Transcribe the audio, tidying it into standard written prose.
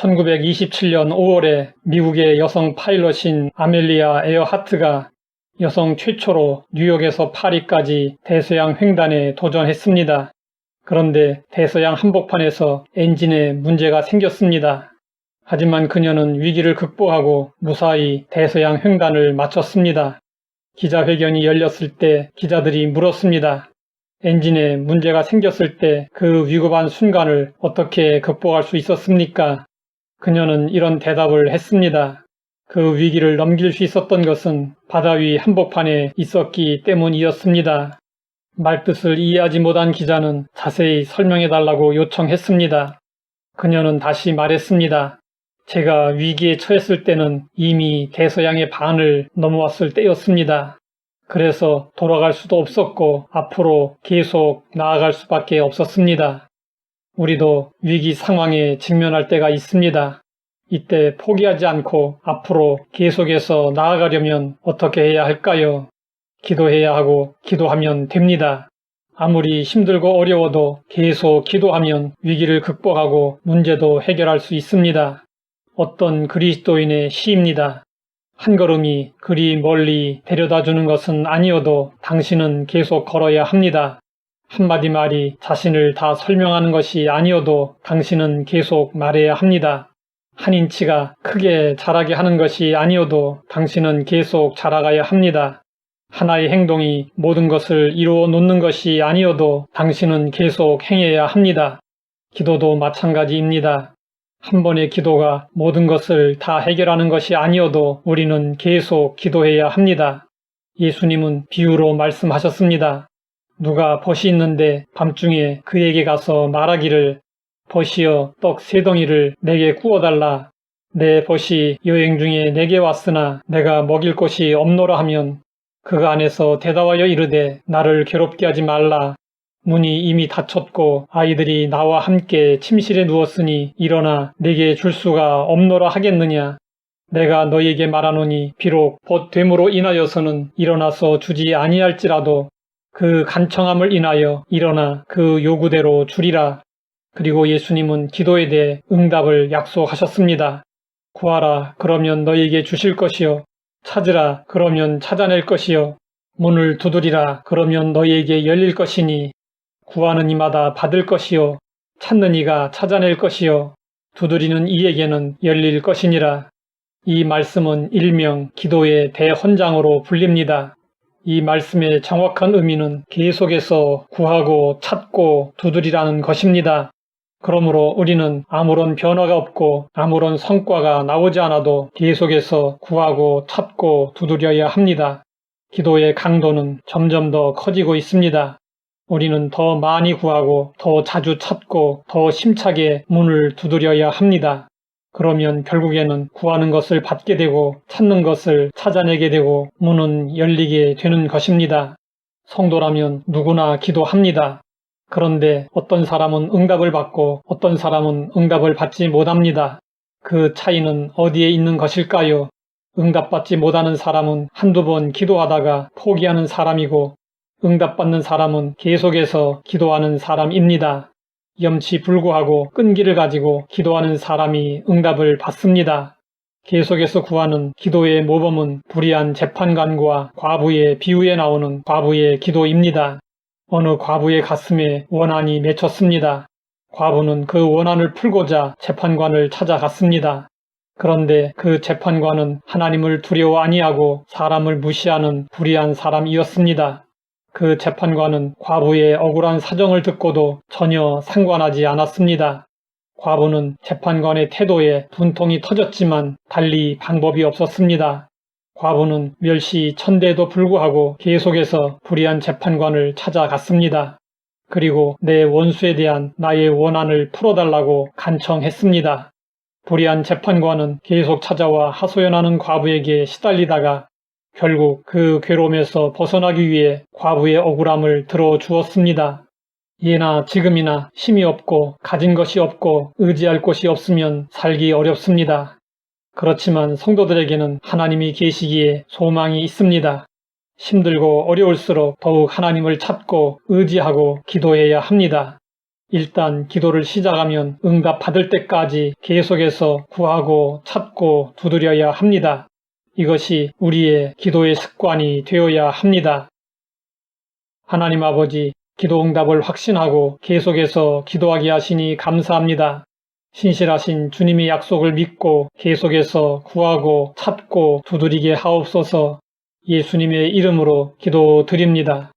1927년 5월에 미국의 여성 파일럿인 아멜리아 에어하트가 여성 최초로 뉴욕에서 파리까지 대서양 횡단에 도전했습니다. 그런데 대서양 한복판에서 엔진에 문제가 생겼습니다. 하지만 그녀는 위기를 극복하고 무사히 대서양 횡단을 마쳤습니다. 기자회견이 열렸을 때 기자들이 물었습니다. 엔진에 문제가 생겼을 때 그 위급한 순간을 어떻게 극복할 수 있었습니까? 그녀는 이런 대답을 했습니다. 그 위기를 넘길 수 있었던 것은 바다 위 한복판에 있었기 때문이었습니다. 말뜻을 이해하지 못한 기자는 자세히 설명해달라고 요청했습니다. 그녀는 다시 말했습니다. 제가 위기에 처했을 때는 이미 대서양의 반을 넘어왔을 때였습니다. 그래서 돌아갈 수도 없었고 앞으로 계속 나아갈 수밖에 없었습니다. 우리도 위기 상황에 직면할 때가 있습니다. 이때 포기하지 않고 앞으로 계속해서 나아가려면 어떻게 해야 할까요? 기도해야 하고 기도하면 됩니다. 아무리 힘들고 어려워도 계속 기도하면 위기를 극복하고 문제도 해결할 수 있습니다. 어떤 그리스도인의 시입니다. 한 걸음이 그리 멀리 데려다주는 것은 아니어도 당신은 계속 걸어야 합니다. 한마디 말이 자신을 다 설명하는 것이 아니어도 당신은 계속 말해야 합니다. 한 인치가 크게 자라게 하는 것이 아니어도 당신은 계속 자라가야 합니다. 하나의 행동이 모든 것을 이루어 놓는 것이 아니어도 당신은 계속 행해야 합니다. 기도도 마찬가지입니다. 한 번의 기도가 모든 것을 다 해결하는 것이 아니어도 우리는 계속 기도해야 합니다. 예수님은 비유로 말씀하셨습니다. 누가 벗이 있는데 밤중에 그에게 가서 말하기를 벗이여 떡 3덩이를 내게 구워달라. 내 벗이 여행 중에 내게 왔으나 내가 먹일 것이 없노라 하면 그가 안에서 대답하여 이르되 나를 괴롭게 하지 말라. 문이 이미 닫혔고 아이들이 나와 함께 침실에 누웠으니 일어나 내게 줄 수가 없노라 하겠느냐. 내가 너희에게 말하노니 비록 벗됨으로 인하여서는 일어나서 주지 아니할지라도 그 간청함을 인하여 일어나 그 요구대로 주리라. 그리고 예수님은 기도에 대해 응답을 약속하셨습니다. 구하라 그러면 너희에게 주실 것이요. 찾으라 그러면 찾아낼 것이요. 문을 두드리라 그러면 너희에게 열릴 것이니 구하는 이마다 받을 것이요. 찾는 이가 찾아낼 것이요. 두드리는 이에게는 열릴 것이니라. 이 말씀은 일명 기도의 대헌장으로 불립니다. 이 말씀의 정확한 의미는 계속해서 구하고 찾고 두드리라는 것입니다. 그러므로 우리는 아무런 변화가 없고 아무런 성과가 나오지 않아도 계속해서 구하고 찾고 두드려야 합니다. 기도의 강도는 점점 더 커지고 있습니다. 우리는 더 많이 구하고 더 자주 찾고 더 심차게 문을 두드려야 합니다. 그러면 결국에는 구하는 것을 받게 되고 찾는 것을 찾아내게 되고 문은 열리게 되는 것입니다. 성도라면 누구나 기도합니다. 그런데 어떤 사람은 응답을 받고 어떤 사람은 응답을 받지 못합니다. 그 차이는 어디에 있는 것일까요? 응답받지 못하는 사람은 한두 번 기도하다가 포기하는 사람이고 응답받는 사람은 계속해서 기도하는 사람입니다. 염치불구하고 끈기를 가지고 기도하는 사람이 응답을 받습니다. 계속해서 구하는 기도의 모범은 불의한 재판관과 과부의 비유에 나오는 과부의 기도입니다. 어느 과부의 가슴에 원한이 맺혔습니다. 과부는 그 원한을 풀고자 재판관을 찾아갔습니다. 그런데 그 재판관은 하나님을 두려워 아니하고 사람을 무시하는 불의한 사람이었습니다. 그 재판관은 과부의 억울한 사정을 듣고도 전혀 상관하지 않았습니다. 과부는 재판관의 태도에 분통이 터졌지만 달리 방법이 없었습니다. 과부는 멸시천대에도 불구하고 계속해서 불의한 재판관을 찾아갔습니다. 그리고 내 원수에 대한 나의 원한을 풀어달라고 간청했습니다. 불의한 재판관은 계속 찾아와 하소연하는 과부에게 시달리다가 결국 그 괴로움에서 벗어나기 위해 과부의 억울함을 들어주었습니다. 예나 지금이나 힘이 없고 가진 것이 없고 의지할 곳이 없으면 살기 어렵습니다. 그렇지만 성도들에게는 하나님이 계시기에 소망이 있습니다. 힘들고 어려울수록 더욱 하나님을 찾고 의지하고 기도해야 합니다. 일단 기도를 시작하면 응답받을 때까지 계속해서 구하고 찾고 두드려야 합니다. 이것이 우리의 기도의 습관이 되어야 합니다. 하나님 아버지, 기도 응답을 확신하고 계속해서 기도하게 하시니 감사합니다. 신실하신 주님의 약속을 믿고 계속해서 구하고 찾고 두드리게 하옵소서. 예수님의 이름으로 기도드립니다.